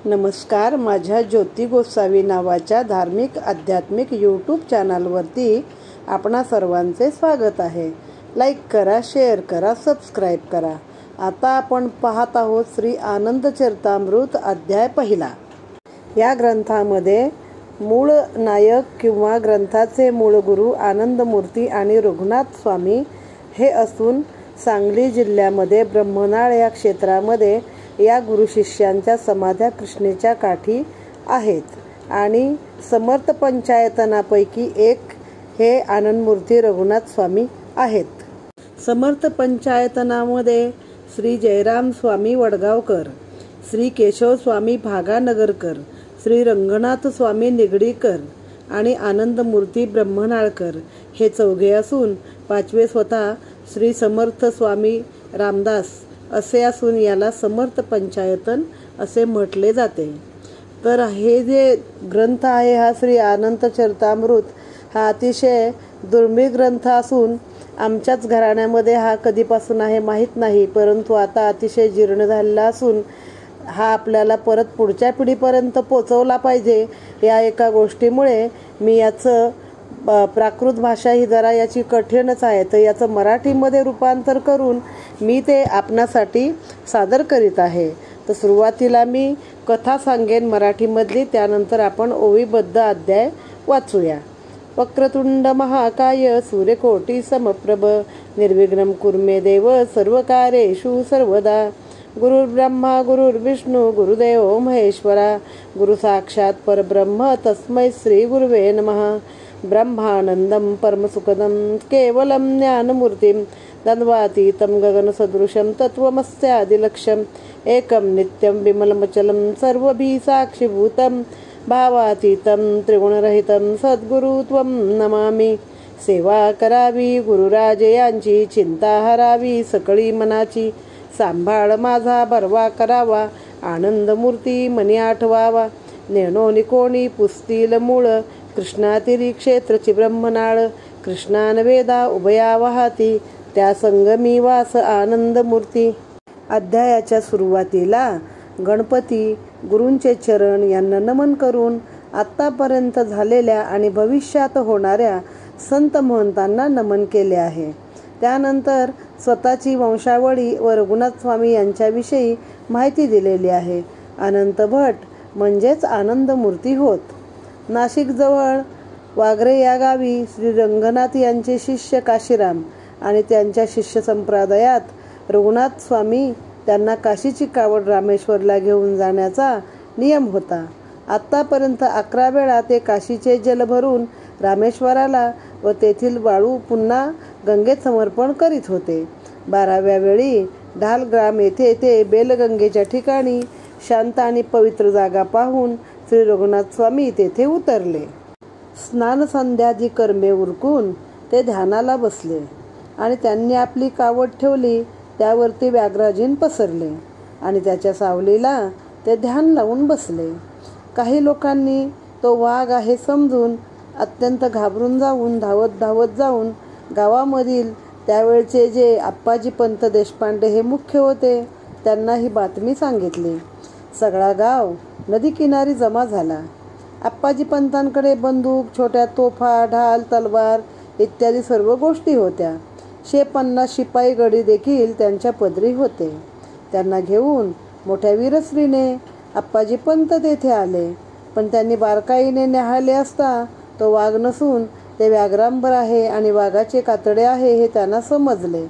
नमस्कार. माझ्या ज्योती गोसावी नावाच्या धार्मिक आध्यात्मिक यूट्यूब चॅनलवरती आपणा सर्वांचे स्वागत आहे. लाईक करा, शेअर करा, सबस्क्राईब करा. आता आपण पाहत आहोत श्री आनंद चरितामृत अध्याय पहिला. या ग्रंथामध्ये मूळ नायक किंवा ग्रंथाचे मूळ गुरु आनंदमूर्ती आणि रघुनाथ स्वामी हे असून सांगली जिल्ह्यामध्ये ब्रह्मनाळ या क्षेत्रामध्ये या गुरु शिष्यांच्या समाध्या कृष्णेच्या काठी आहेत आणि समर्थ पंचायतनापैकी एक हे आनंदमूर्ती रघुनाथ स्वामी आहेत. समर्थ पंचायतनामध्ये श्री जयराम स्वामी वडगावकर, श्री केशव स्वामी भागानगरकर, श्री रंगनाथ स्वामी निगडीकर आणि आनंदमूर्ती ब्रह्मनाळकर हे चौघे असून पाचवे स्वतः श्री समर्थ स्वामी रामदास असे असून याला समर्थ पंचायतन असे म्हटले जाते. तर हे जे ग्रंथ आहे हा श्री आनंद चरितामृत हा अतिशय दुर्मिळ ग्रंथ असून आमच्याच घराण्यामध्ये हा कधीपासून आहे माहीत नाही, परंतु आता अतिशय जीर्ण झालेला असून हा आपल्याला परत पुढच्या पिढीपर्यंत पोचवला पाहिजे. या एका गोष्टीमुळे मी याचं प्राकृत भाषा ही जरा याची कठीणच आहे, तर याचं मराठीमध्ये रूपांतर करून मी ते आपणासाठी सादर करीत आहे. तर सुरुवातीला मी कथा सांगेन मराठीमधली, त्यानंतर आपण ओवीबद्ध अध्याय वाचूया. वक्रतुंड महाकाय सूर्यकोटी समप्रभ निर्विघ्नं कुर्मे देव सर्वकार्येषु सर्वदा. गुरुर्ब्रह्मा गुरुर्विष्णू गुरुदेव महेश्वरा गुरु साक्षात परब्रह्म तस्मै श्री गुरुवे नमः. ब्रह्मानंदं परमसुखदं केवलं ज्ञानमूर्तिं द्वन्द्वातीतं गगनसदृशं तत्त्वमस्यादिलक्ष्यम् एकं नित्यं विमलमचलं सर्वभिः साक्षीभूतं भावातीतं त्रिगुणरहितं सद्गुरु त्वं नमामि. सेवा करावी गुरुराजयांची, चिंता हरावी सकळी मनाची. सांभाळ माझा बरवा करावा, आनंदमूर्ती मनी आठवावा. नेणो निकोणी पुसतील मूळ, कृष्णातिरी क्षेत्रची ब्रह्मनाळ. कृष्णान वेदा उभया वाहती, त्या संगमी वास आनंदमूर्ती. अध्यायाच्या सुरुवातीला गणपती गुरूंचे चरण यांना नमन करून आत्तापर्यंत झालेल्या आणि भविष्यात होणाऱ्या संत महंतांना नमन केले आहे. त्यानंतर स्वतःची वंशावळी व रघुनाथ स्वामी यांच्याविषयी माहिती दिलेली आहे. अनंत भट म्हणजेच आनंदमूर्ती होत. नाशिकजवळ वाघरे या गावी श्री रंगनाथ यांचे शिष्य काशीराम आणि त्यांच्या शिष्य संप्रदायात रघुनाथ स्वामी त्यांना काशीची कावड रामेश्वरला घेऊन जाण्याचा नियम होता. आत्तापर्यंत 11 वेळा ते काशीचे जल भरून रामेश्वराला व तेथील वाळू पुन्हा गंगेत समर्पण करीत होते. 12व्या वेळी ढालग्राम येथे ते बेलगंगेच्या ठिकाणी शांत आणि पवित्र जागा पाहून श्री रघुनाथ स्वामी तेथे उतरले. स्नान संध्यादी कर्मे उरकून ते ध्यानाला बसले आणि त्यांनी आपली कावड ठेवली. त्यावरती व्याघ्राजीन पसरले आणि त्याच्या सावलीला ते ध्यान लावून बसले. काही लोकांनी तो वाघ आहे समजून अत्यंत घाबरून धावत जाऊन गावामधील त्यावेळचे जे आप्पाजी पंत देशपांडे हे मुख्य होते त्यांना ही बातमी सांगितली. सगळा गाव नदीकिनारी जमा झाला. आप्पाजी पंतांकडे बंदूक, छोट्या तोफा, ढाल, तलवार इत्यादी सर्व गोष्टी होत्या. 150 शिपाई गडी देखील त्यांच्या पदरी होते. त्यांना घेऊन मोठ्या वीरश्रीने आप्पाजी पंत तेथे आले, पण त्यांनी बारकाईने न्याहाळले असता तो वाघ नसून ते व्याघ्रांबर आहे आणि वाघाचे कातडे आहे हे त्यांना समजले.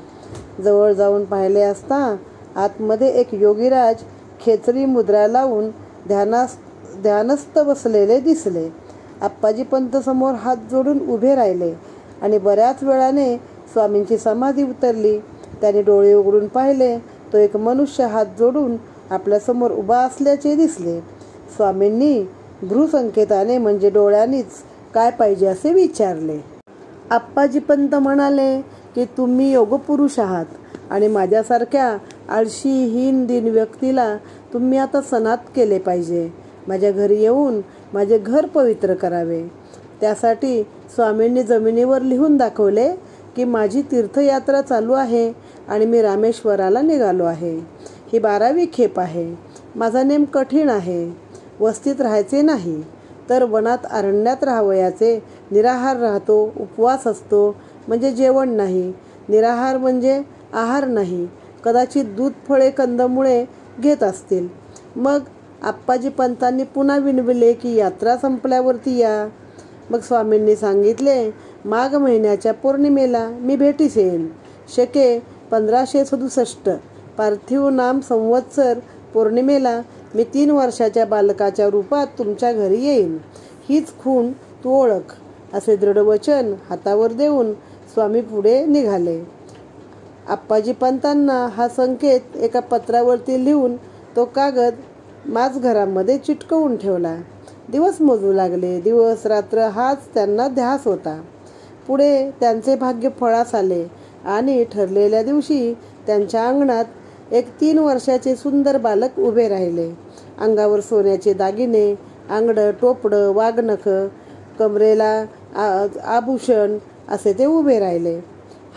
जवळ जाऊन पाहिले असता आतमध्ये एक योगीराज खेचरी मुद्रा लावून ध्यानस्थ बसलेले दिसले. आप्पाजी पंत समोर हात जोडून उभे राहिले आणि बऱ्याच वेळाने स्वामींची समाधी उतरली. त्यांनी डोळे उघडून पाहिले, तो एक मनुष्य हात जोडून आपल्यासमोर उभा असल्याचे दिसले. स्वामींनी भ्रूसंकेताने म्हणजे डोळ्यांनीच काय पाहिजे असे विचारले. आप्पाजी पंत म्हणाले की तुम्ही योगपुरुष आहात आणि माझ्यासारख्या आळशी हीन दिन व्यक्तीला तुम्ही आता सनात केले पाहिजे. माझ्या घरी येऊन माझे घर पवित्र करावे. त्यासाठी स्वामींनी जमिनीवर लिहून दाखवले की माझी तीर्थयात्रा चालू आहे आणि मी रामेश्वराला निघालो आहे. ही 12वी खेप आहे. माझा नेम कठीण आहे. वस्तीत राहायचे नाही, तर वनात अरण्यात राहावयाचे. निराहार राहतो, उपवास असतो, म्हणजे जेवण नाही. निराहार म्हणजे आहार नाही. कदाचित दूध, फळे, कंदमुळे घेत असतील. मग आप्पाजी पंतांनी पुन्हा विनविले की यात्रा संपल्यावरती या. मग स्वामींनी सांगितले, माघ महिन्याच्या पौर्णिमेला मी भेटीस येईन. शके 1567 पार्थिव नाम संवत्सर पौर्णिमेला मी 3 वर्षाच्या बालकाच्या रूपात तुमच्या घरी येईन. हीच खूण तू ओळख, असे दृढ वचन हातावर देऊन स्वामी पुढे निघाले. आप्पाजी पंतांना हा संकेत एका पत्रावरती लिहून तो कागद माझ घरामध्ये चिटकवून ठेवला. दिवस मोजू लागले. दिवस रात्र हाच त्यांना ध्यास होता. पुढे त्यांचे भाग्य फळास आले आणि ठरलेल्या दिवशी त्यांच्या अंगणात एक 3 वर्षाचे सुंदर बालक उभे राहिले. अंगावर सोन्याचे दागिने, आंगडं, टोपडं, वाघनख, कमरेला आभूषण असे ते उभे राहिले.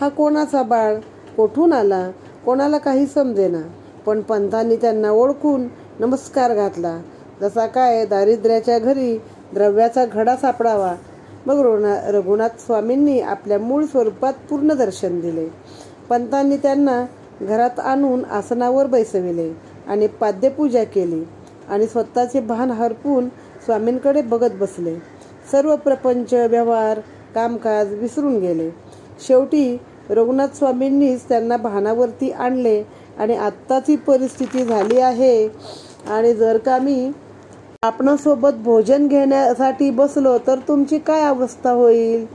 हा कोणाचा बाळ, कोठून आला, कोणाला काही समजेना. पण पंतांनी त्यांना ओळखून नमस्कार घातला. जसा काय दारिद्र्याच्या घरी द्रव्याचा घडा सापडावा. मग रघुनाथ स्वामींनी आपल्या मूळ स्वरूपात पूर्ण दर्शन दिले. पंतांनी त्यांना घरात आणून आसनावर बैसविले आणि पाद्यपूजा केली आणि स्वतःचे भान हरपून स्वामींकडे बघत बसले. सर्व प्रपंच, व्यवहार, कामकाज विसरून गेले. शेवटी रघुनाथ स्वामींनीच त्यांना भानावरती आणले आणि आत्ताची परिस्थिती झाली आहे आणि जर का मी आपणासोबत भोजन घेण्यासाठी बसलो तर तुमची काय अवस्था होईल.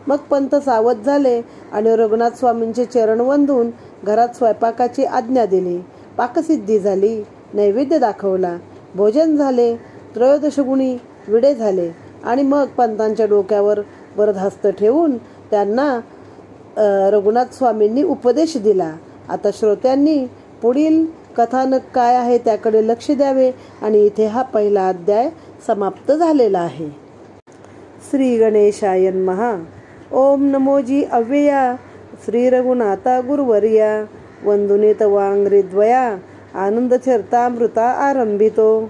मग पंत सावध झाले आणि रघुनाथ स्वामींचे चरण वंदून घरात स्वयंपाकाची आज्ञा दिली. पाकसिद्धी झाली. नैवेद्य दाखवला. भोजन झाले. त्रयोदशगुणी विडे झाले आणि मग पंतांच्या डोक्यावर वरदहस्त ठेवून त्यांना रघुनाथ स्वामींनी उपदेश दिला. आता श्रोत्यांनी पुढील कथानक काय आहे त्याकडे लक्ष द्यावे आणि इथे हा पहिला अध्याय समाप्त झालेला आहे. श्री गणेशाय नमः. ओम नमोजी अव्यया. श्री रघुनाथा गुरुवर्या. वंदुने तवांग्रिद्वया आनंद चरतामृता आरंभितो.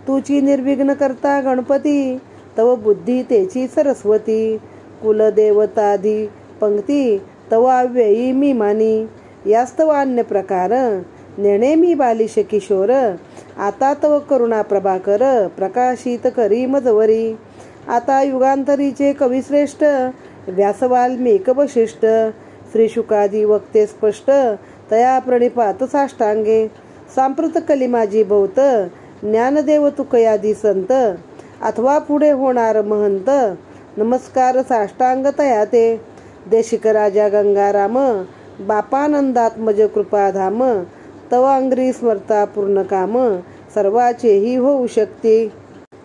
तुची निर्विघ्न करता गणपती, तव बुद्धी तेची सरस्वती. कुलदेवतादी पंक्ती तव अव्ययी मी मानी. यास्तव अन्य प्रकार नेणे मी बालिश किशोर. आता तव करुणा प्रभाकर प्रकाशित करी मजवरी. आता युगांतरीचे कविश्रेष्ठ व्यास वाल्मिक वशिष्ठ. श्री शुकादी वक्ते स्पष्ट तया प्रणिपात साष्टांगे. सांप्रत कली माझी बहुत ज्ञानदेव तुकयादी संत. अथवा पुढे होणार महंत नमस्कार साष्टांग तया ते. देशिक राजा गंगाराम बापानंदात्मज कृपाधाम. तव अंग्री स्मरता पूर्ण काम सर्वाचेही होऊ शकते.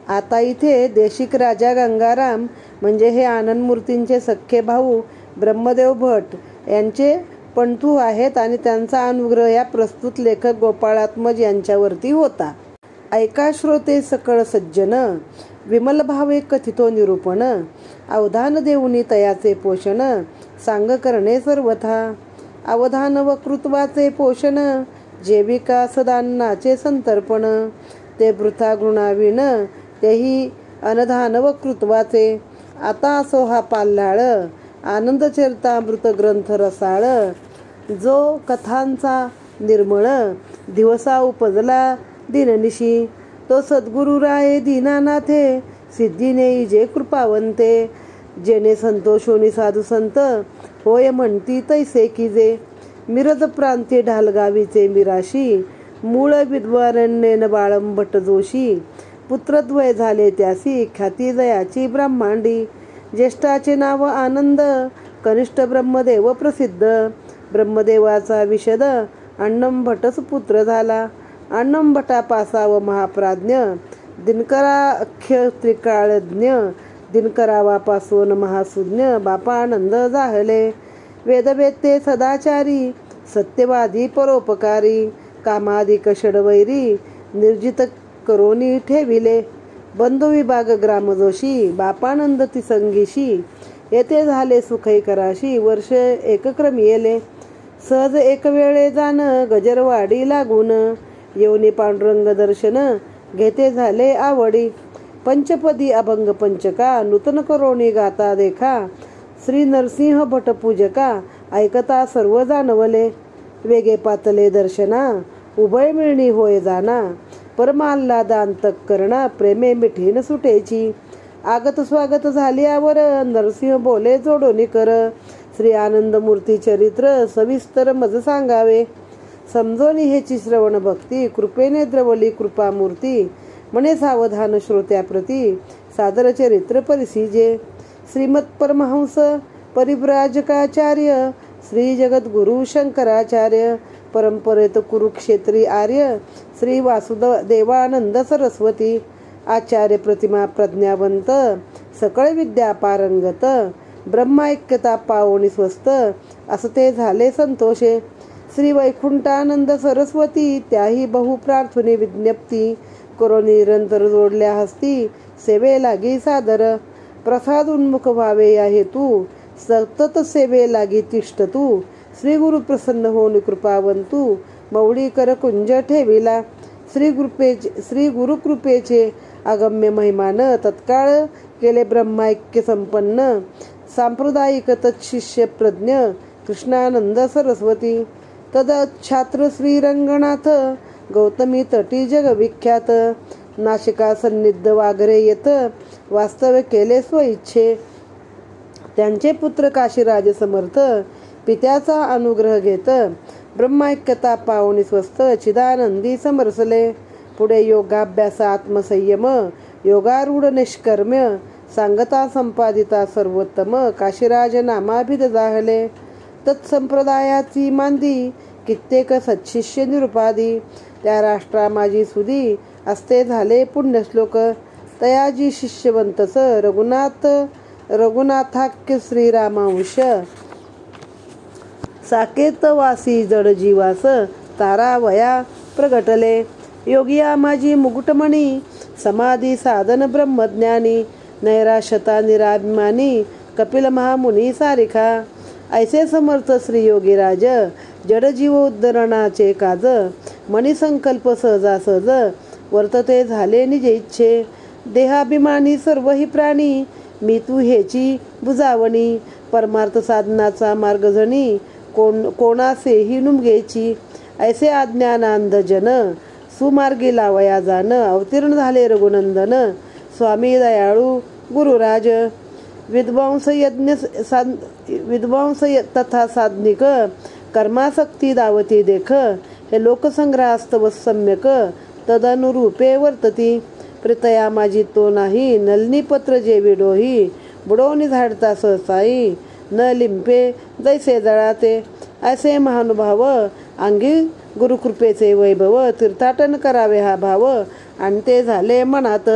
आता इथे देशिक राजा गंगाराम म्हणजे हे आनंदमूर्तींचे सख्खे भाऊ ब्रह्मदेव भट यांचे पणतू आहेत आणि त्यांचा अनुग्रह या प्रस्तुत लेखक गोपाळात्मज यांच्यावरती होता. ऐका श्रोते सकळ सज्जन, विमल भावे कथितो निरूपण. अवधान देऊनी तयाचे पोषण, सांग करणे सर्वथा. अवधान वकृत्वाचे पोषण, जेविका सदान्नाचे संतर्पण. ते वृथा घृणाविण, तेही अनधान वकृत्वाचे. आता असो हा पाल्हाळ, आनंद चरितामृत ग्रंथ रसाळ. जो कथांचा निर्मळ, दिवसा उपजला दिननिशी. तो सद्गुरु राये दीनानाथे, सिद्धीने जे कृपावंते. जेणे संतोषोनी साधू संत, होय म्हणती तैसे की जे. मिरज प्रांती ढालगावीचे मिराशी, मूळ विद्वारण्येन बाळंभट जोशी. पुत्रद्वय झाले त्यासी, ख्याती जयाची ब्रह्मांडी. ज्येष्ठाचे नाव आनंद, कनिष्ठ ब्रह्मदेव प्रसिद्ध. ब्रह्मदेवाचा विशद, अण्णमभटस पुत्र झाला. अण्णमभटापासाव महाप्राज्ञ, दिनकराख्य त्रिकाळज्ञ. दिनकरावापासून महासुज्ञ, बापानंद जाहले. वेदवेत्ते सदाचारी, सत्यवादी परोपकारी. कामादिक षडवैरी, निर्जित करोनी ठेविले. बंधुविभाग ग्रामजोशी, बापानंद तिसंगीशी. येथे झाले सुखैकराशी, वर्ष एकक्रम येले. सहज एक वेळे जाण, गजरवाडी लागून. येऊनी पांडुरंग दर्शन घेते झाले आवडी. पंचपदी अभंग पंचका नूतन करोनी गाता देखा. श्री नरसिंह भट पूजका ऐकता सर्व जाणवले. वेगे पातले दर्शना उभय मिळणी होय जाना. परमाल्हादा अंतःकरणा प्रेमे मिठीन सुटेची. आगत स्वागत झाले आवर नरसिंह बोले जोडोनी कर. श्री आनंद मूर्ती चरित्र सविस्तर मज सांगावे. समजोनी हेची श्रवण भक्ती कृपेने द्रवली कृपामूर्ती. म्हणे सावधान श्रोत्याप्रती सादर चरित्र परिसिजे. श्रीमत परमहंस परिव्राजकाचार्य श्री जगद्गुरु शंकराचार्य परंपरेत कुरुक्षेत्री आर्य श्री वासुदेवानंद सरस्वती. आचार्य प्रतिमा प्रज्ञावंत सकळ विद्या पारंगत. ब्रह्माऐक्यता पावोनी स्वस्त असते झाले संतोषे. श्री वैकुंठानंद सरस्वती त्याही बहु प्रार्थने विज्ञप्ती. करो निरंतर जोडल्या हस्ती सेवे लागी सादर. प्रसाद उन्मुख व्हावे या हेतू सतत सेवे लागी तिष्ठ तू. श्री गुरु प्रसन्न होऊन कृपावंतू मौळी कर कुंज ठेविला. श्री गुरु कृपेचे अगम्य महिमान तत्काळ केले ब्रह्माऐक्य संपन्न. सांप्रदायिक तत्शिष्य प्रज्ञ कृष्णानंद सरस्वती. तदछात्र श्री रंगनाथ गौतमी तटी जगविख्यात. नाशिका सन्निध वाघरे येत वास्तव्य केले स्वइच्छे. त्यांचे पुत्र काशीराज समर्थ पित्याचा अनुग्रह घेत. ब्रह्माऐक्यता पावनी स्वस्त चिदानंदी समरसले. पुढे योगाभ्यास आत्मसंयम योगारूढ निष्कर्म्य सांगता संपादिता सर्वोत्तम काशीराज नामाभिध जाहले. तत्संप्रदायाची मांदी कित्येक सच्छिष्य निरुपादी. त्या राष्ट्रा माझी सुदी असते झाले पुण्यश्लोक. तयाजी शिष्यवंतस रघुनाथाख्य श्रीरामांश. साकेतवासी जड जीवास तारावया प्रगटले. योगिया माझी मुकुटमणी समाधी साधन ब्रह्मज्ञानी. नैराश्यता निराभिमानी कपिल महामुनी सारिखा. ऐसे समर्थ श्री योगीराज जड जीव उद्धरणाचे काज. मणिसंकल्प सहजासहज वर्तते झाले निज इच्छे. देहाभिमानी सर्व ही प्राणी मी तू हेची बुजावणी. परमार्थ साधनाचा मार्ग जणी कोणासेही नुमगेची. ऐसे अज्ञानांध जन सुमार्गी लावया जान. अवतीर्ण झाले रघुनंदन स्वामी दयाळू गुरुराज. विद्वांस तथा साधनिक कर्मासक्ती दावती देख. हे लोकसंग्रहास्तव सम्यक तदनुरूपे वर्तती. प्रीतया माझी तो नाही नलनी पत्र जे विडोही. बुडवणी झाडता सहसाई न लिंपे जैसे जळाते. असे महानुभाव अंगी गुरुकृपेचे वैभव. तीर्थाटन करावे हा भाव आणि ते झाले मनात.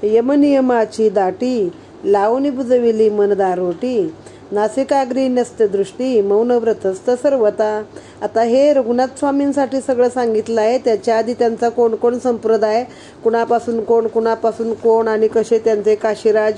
यमनियमाची दाटी लावणी बुजविली मन दारोटी. नासिकाग्री न्यस्त दृष्टी मौन व्रतस्थ सर्वता. आता हे रघुनाथ स्वामींसाठी सगळं सांगितलं आहे. त्याच्या आधी त्यांचा कोण कोण संप्रदाय, कुणापासून कोण आणि कसे त्यांचे काशीराज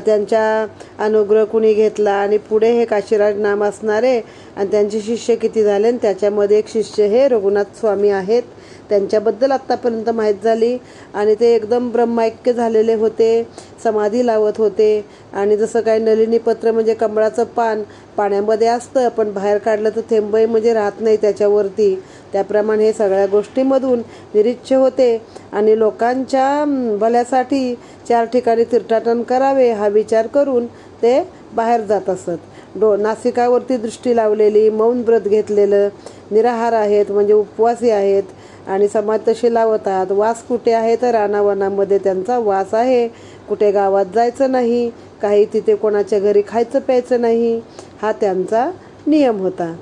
त्यांच्या अनुग्रह कुणी घेतला आणि पुढे हे काशीराज नाम असणारे आणि त्यांचे शिष्य किती झाले. त्याच्यामध्ये एक शिष्य हे रघुनाथ स्वामी आहेत. त्यांच्याबद्दल आत्तापर्यंत माहीत झाली. आणि ते एकदम ब्रह्माऐक्य झालेले होते. समाधी लावत होते. आणि जसं काय नलिनी पत्र म्हणजे कमळाचं पान पाण्यामध्ये असतं पण बाहेर काढलं तर थेंबही म्हणजे राहत नाही त्याच्यावरती. त्याप्रमाणे हे सगळ्या गोष्टींमधून निरीच्छ होते. आणि लोकांच्या भल्यासाठी 4 ठिकाणी तीर्थाटन करावे हा विचार करून ते बाहेर जात असत. नासिकावरती दृष्टी लावलेली, मौन व्रत घेतलेलं, निराहार आहेत म्हणजे उपवासी आहेत आणि समाज तसे लावतात. वास कुठे आहे तर रानावनामध्ये त्यांचा वास आहे. कुठे गावात जायचं नाही, काही तिथे कोणाच्या घरी खायचं प्यायचं नाही हा त्यांचा नियम होता.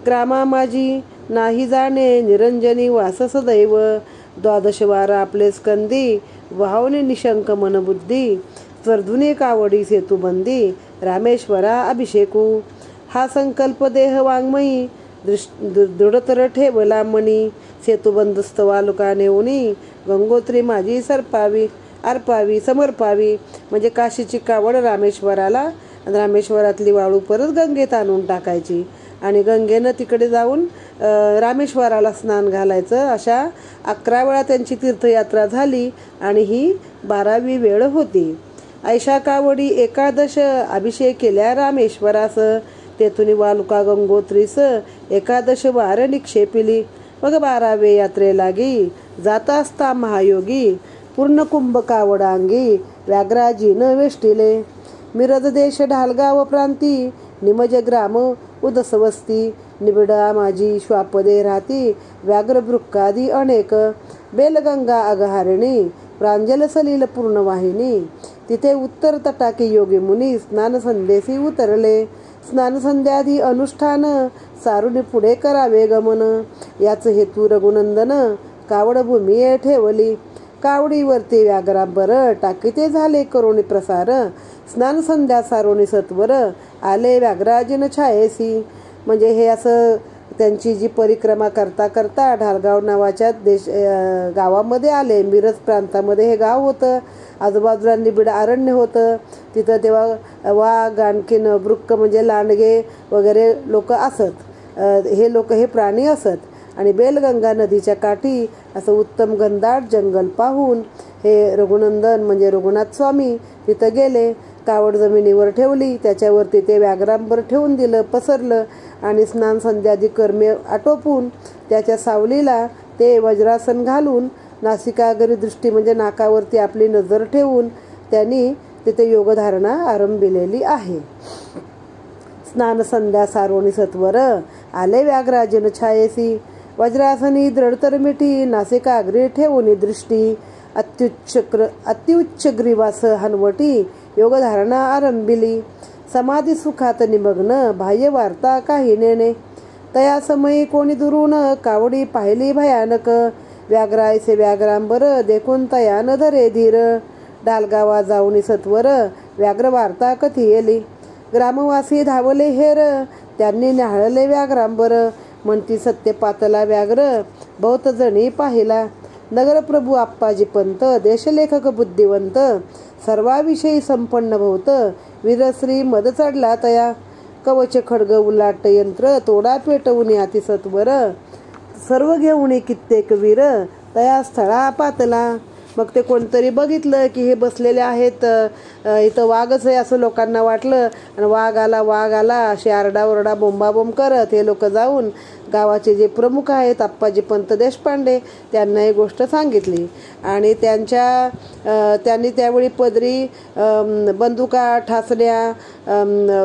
ग्रामा माझी नाही जाणे निरंजनी वास सदैव. 12 वार आपले स्कंदी वाहवणे निशंक मनबुद्धी. स्वर्धुनी कावडी सेतुबंदी रामेश्वरा अभिषेकू. हा संकल्प देह वाङ्मयी दृढतर ठेवला मणी. सेतुबंदस्त वालुका नेऊनी गंगोत्री माझी अर्पावी समर्पावी. म्हणजे काशीची कावड रामेश्वराला आणि रामेश्वरातली वाळू परत गंगेत आणून टाकायची आणि गंगेनं तिकडे जाऊन रामेश्वराला स्नान घालायचं. अशा 11 वेळा त्यांची तीर्थयात्रा झाली आणि ही 12वी वेळ होती. ऐशा कावडी एकादश अभिषेक केल्या रामेश्वरास, तेथून वालुका गंगोत्रीस एकादश वार निक्षेपिली. मग 12वे यात्रे लागी जाता असता महायोगी, पूर्ण कुंभ कावडांगी व्याघ्राजीन वेष्टिले. मिरज देश ढालगाव प्रांती, निमज ग्राम उदसवस्ती, निबिडा माझी श्वापदे राहती, व्याघ्रभृक्कादी अनेक. बेलगंगा अगहारिणी, प्रांजल सलील पूर्णवाहिनी, तिथे उत्तर तटाकी योगी मुनी स्नान संध्येसी उतरले. स्नान संध्यादी अनुष्ठान, सारुनी पुढे करावे गमन. याच हेतू रघुनंदन कावड भूमी ठेवली. कावडीवरती व्याघ्रांबर टाकीते झाले करुणी प्रसार. स्नान संध्या सारोनी सत्वर, आले व्याघ्राजिन छायेसी. म्हणजे हे असं त्यांची जी परिक्रमा करता करता ढालगाव नावाच्या गावामध्ये आले. मिरज प्रांतामध्ये हे गाव होतं. आजूबाजूला निबिड अरण्य होतं. तिथं तेव्हा वाघ, आणखीन वृक्क म्हणजे लांडगे वगैरे लोक असत. हे प्राणी असत. आणि बेलगंगा नदीच्या काठी असं उत्तम घनदाट जंगल पाहून हे रघुनंदन म्हणजे रघुनाथ स्वामी तिथं गेले. कावड जमिनीवर ठेवली, त्याच्यावरती ते व्याघ्रांबर ठेवून दिलं, पसरलं आणि स्नान संध्यादी कर्मे आटोपून त्याच्या सावलीला ते वज्रासन घालून नासिकाग्री दृष्टी म्हणजे नाकावरती आपली नजर ठेवून त्यांनी तिथे योगधारणा आरंभिलेली आहे. स्नान संध्या सारोणी सत्वर, आले व्याघ्राजिन छायेसी. वज्रासनी दृढतर मिठी, नासिकाग्री ठेवून दृष्टी, अत्युच्च ग्रीवास हनवटी, योगधारणा आरंभिली. समाधी सुखात निमग्न, बाह्य वार्ता काही नेणे. तया समयी कोणी दुरून कावडी पाहिली भयानक, व्याघ्रायसे व्याघ्रांबर देखून तया न धरे धीर. डालगावा जाऊनी सत्वर, व्याघ्र वार्ता कथी येली. ग्रामवासी धावले हेर, त्यांनी न्याहाळले व्याघ्रांबर. म्हणती सत्य पातला व्याघ्र, बहुत जणी पाहिला. नगरप्रभू आप्पाजी पंत, देशलेखक बुद्धिवंत, सर्वाविषयी संपन्न भोवत. वीरश्री मद चढला तया, कवच खड्ग उलाट यंत्र, तोडा पेटवून अति सत्वर. सर्व घेऊन कित्येक वीर, तया स्थळा पातला. मग ते कोणतरी बघितलं की हे बसलेले आहेत, इथं वाघच आहे असं लोकांना वाटलं. आणि वाघ आला असे आरडाओरडा बोंबाबोंब करत हे लोक जाऊन गावाचे जे प्रमुख आहेत आप्पाजी पंत देशपांडे त्यांना ही गोष्ट सांगितली. आणि त्यांनी त्यावेळी पदरी बंदुका, ठासड्या,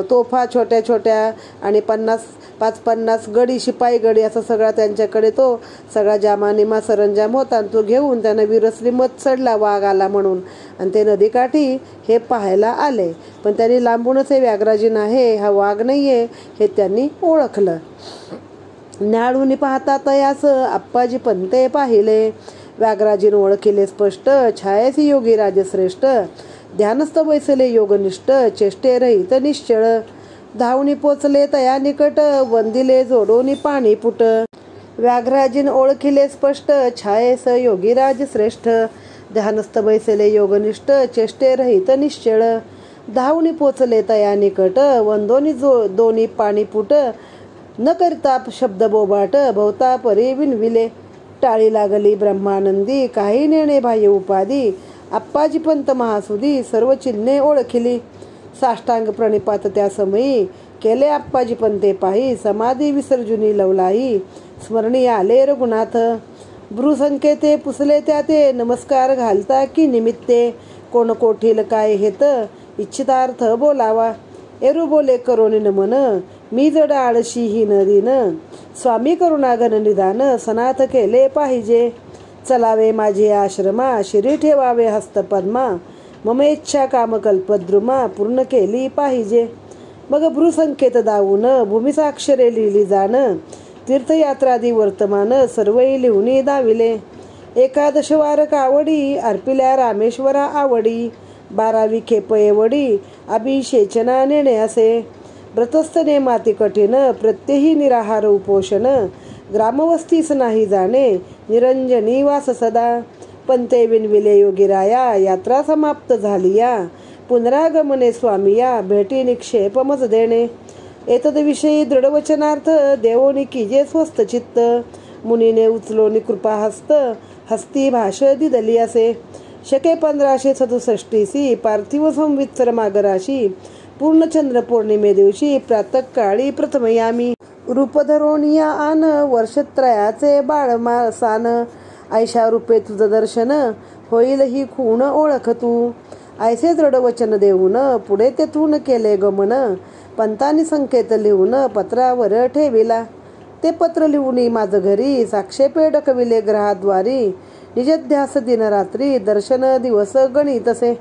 तोफा छोट्या छोट्या आणि 50 गडी, शिपाई गडी असा सगळा त्यांच्याकडे तो सगळा जामानिमा सरंजाम होता. आणि तो घेऊन त्यांना वीरश्री मत चढला वाघ आला म्हणून. आणि ते नदीकाठी हे पाहायला आले. पण त्यांनी लांबूनच हे व्याघ्राजीन आहे, हा वाघ नाहीये हे त्यांनी ओळखलं. न्याहाळून पाहता तयास आप्पाजी पंते पाहिले. व्याघ्राजीन ओळखिले स्पष्ट, छायसी योगी राजश्रेष्ठ. ध्यानस्थ बैसले योगनिष्ठ, चेष्टे रहित निश्चळ. धावणी पोचले तया निकट, वंदिले जोडोनी पाणी पुट. व्याघ्राजीन ओळखिले स्पष्ट, छायेस योगीराज श्रेष्ठ. ध्यानस्थ बैसले योगनिष्ठ, चेष्टे रहित निश्चळ. धावणी पोचले तया निकट, वंदोनी दोन्ही पाणी पुट. न करता शब्द बोबाट, भोवता परी विनविले. टाळी लागली ब्रह्मानंदी, काही नेणे बाह्य उपाधी. आप्पाजी पंत महासुदी, सर्व चिन्हे ओळखिली. साष्टांग प्रणिपात त्या समयी, केले आप्पाजी पंते पाही. समाधी विसर्जुनी लवलाही, स्मरणी आले रघुनाथ. भ्रूसंकेते पुसले त्या ते, नमस्कार घालता की निमित्ते. कोण कोठील काय हेत, इच्छितार्थ बोलावा. एरू बोले करोनी नमन, मी जड आळशी ही नदीन. स्वामी करुणाघन निदान, सनाथ केले पाहिजे. चलावे माझे आश्रमा, शिरी ठेवावे हस्तपद्मा. मम इच्छा कामकल्पद्रुमा, पूर्ण केली पाहिजे. मग भ्रूसंकेत दावून, भूमिसाक्षरे लिहिली जाण. तीर्थयात्रादी वर्तमान, सर्वही लिहुनी दाविले. एकादशवार कावडी, अर्पिल्या रामेश्वरा आवडी. 12वी खेप एवढी, अभिषेचना नेणे असे. व्रतस्थ नेमाती कठीण, प्रत्यही निराहार उपोषण. ग्रामवस्तीस नाही जाणे, निरंजनी वास सदा. पंते विनविले योगीराया, यात्रा समाप्त झाली या. पुनरागमने स्वामिया, भेटी निक्षेप मज देणे. एतद्विषयी दृढवचनार्थ देवोनी कीजे स्वस्थ चित्त. मुनीने उचलोनी कृपा हस्त हस्ती भाष दिदली असे. शके 1567 पार्थिव संवत्सर माघराशी पूर्णचंद्र पौर्णिमे दिवशी प्रातःकाळी प्रथमयामी रूपधरोनिया आन वर्षत्रयाचे बाळ मासान. ऐशा रूपे तुझ दर्शन होईल ही खूण ओळख तू. ऐसे दृढवचन देऊन पुढे तेथून केले गमन. पंतांनी संकेत लिहून पत्रावर ठेविला. ते पत्र लिहून माझ घरी साक्षेपे डकविले ग्रहाद्वारी. निजध्यास दिनरात्री दर्शन दिवस गणितसे.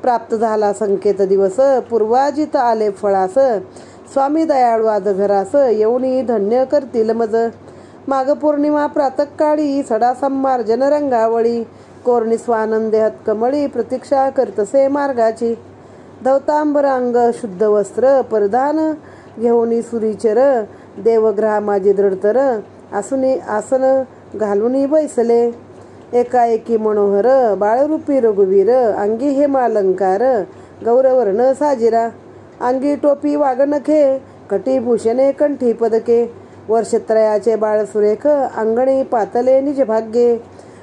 प्राप्त झाला संकेत दिवस पूर्वाजित आले फळास. स्वामी दयाळू आज घरास येऊनी धन्य करतील मज. माघ पौर्णिमा प्रातःकाळी सडा संमार्जन रंगावळी. कोरणी स्वानंदे हतकमळी प्रतीक्षा करतसे मार्गाची. धवतांबरांग शुद्ध वस्त्र परिधान घेऊनी सुरीचर. देवग्रहा माझी दृढतर आसन घालूनी बैसले. एकाएकी मनोहर बाळरूपी रघुवीर. अंगी हेमालंकार गौरवर्ण साजिरा. अंगी टोपी वागनखे कटीभूषणे कंठी पदके. वर्षत्रयाचे बाळ सुरेख अंगणी पातले निज भाग्ये.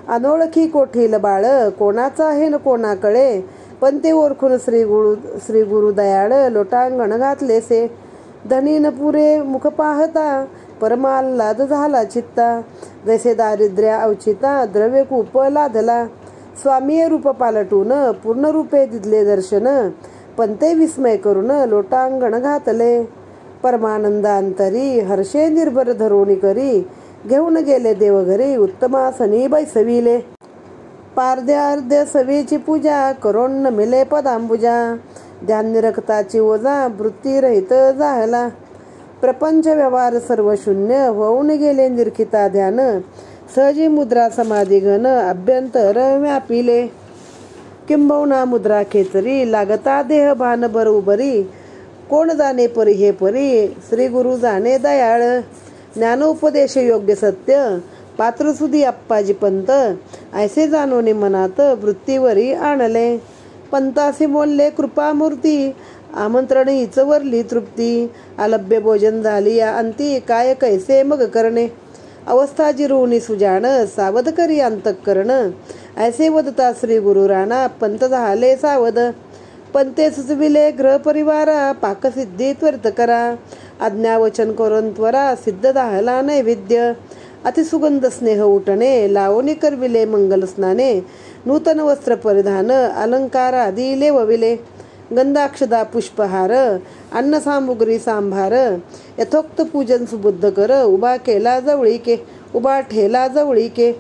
अनोळखी कोठील बाळ कोणाचा आहे न कोणाकडे. पण ते ओळखून श्री गुरु दयाळ लोटांगण घातलेसे. धनी न पुरे मुख पाहता परमाल्हाद झाला चित्ता. जैसे दारिद्र्या अवचिता द्रव्य कूप लादला. स्वामी रूप पालटून पूर्ण रूपे दिदले दर्शन. पण ते विस्मय करून लोटांगण घातले. परमानंदांतरी हर्षे निर्भर धरोणी करी. घेऊन गेले देवघरी उत्तमासनी बैसविले. पारद्यार्ध्य सवेची पूजा करून मिले पदांबुजा. ध्यान रक्ताची ओजा वृत्ती रहित जाहला. प्रपंच व्यवहार सर्व शून्य होऊन गेले निर्खिता ध्यान. सहजी मुद्रा समाधी घन अभ्यंतर व्यापिले. किंबहुना मुद्रा खेचरी लागता देह भान बरोबरी. कोण जाणे परी हे परी श्री गुरु जाणे दयाळ. ज्ञानोपदेश योग्य सत्य पात्रसुधी अप्पाजी पंत. ऐसे जाणोनी मनात वृत्तीवरी आणले. पंतासी बोलले कृपामूर्ती आमंत्रण हीच वरली तृप्ती. अलभ्य भोजन झाली या अंती काय कैसे मग करणे. अवस्था जिरुनी सुजाण सावध करी अंतःकरण. ऐसे वदता श्री गुरु राणा पंत झाले सावध. पंते सुचविले ग्रह परिवारा पाकसिद्धी त्वरित करा. आज्ञावचन करून त्वरा सिद्ध दाहला नैवेद्य. अतिसुगंध स्नेह उठणे लावणी करविले मंगल स्नाने. नूतन वस्त्र परिधान अलंकार आदी लेवविले. गंधाक्षदा पुष्पहार अन्न सामुग्री सांभार. यथोक्त पूजन सुबुद्ध कर उभा केला जवळीके. उभा ठेला जवळीके.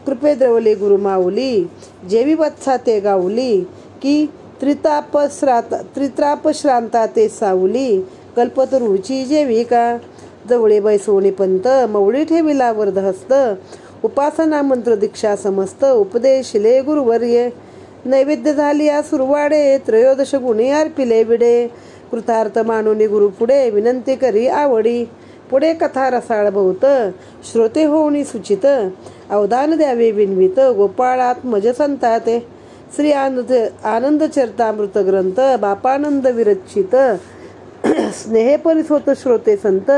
कृपे द्रवले गुरु माऊली जेवी वत्सा ते गाऊली. की त्रितापश्रांता ते सावली. कल्पतरूची जेविका. जवळे बैसोणी पंत मवळी ठेविला वरदहस्त. उपासना मंत्र दीक्षा समस्त उपदेशिले गुरुवर्ये. नैवेद्य झाली या सुरवाडे त्रयोदश गुणी अर्पिले विडे. कृतार्थ मानुनी गुरु पुढे विनंती करी आवडी. पुढे कथा रसाळ बहुत श्रोते होऊनी सुचित. अवधान द्यावे विनवित गोपाळात्मज संताते. श्री आनंद चरितामृत ग्रंथ बापानंद विरचित. स्नेहे परिसोत श्रोते संत.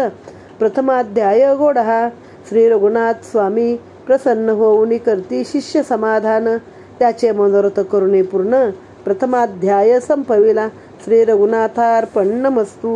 प्रथमाध्याय गोडहा. श्री रघुनाथ स्वामी प्रसन्न होऊनी करती शिष्य समाधान. त्याचे मनोरथ करुणे पूर्ण प्रथमाध्याय संपविला. श्री रघुनाथार्पण नमस्तु.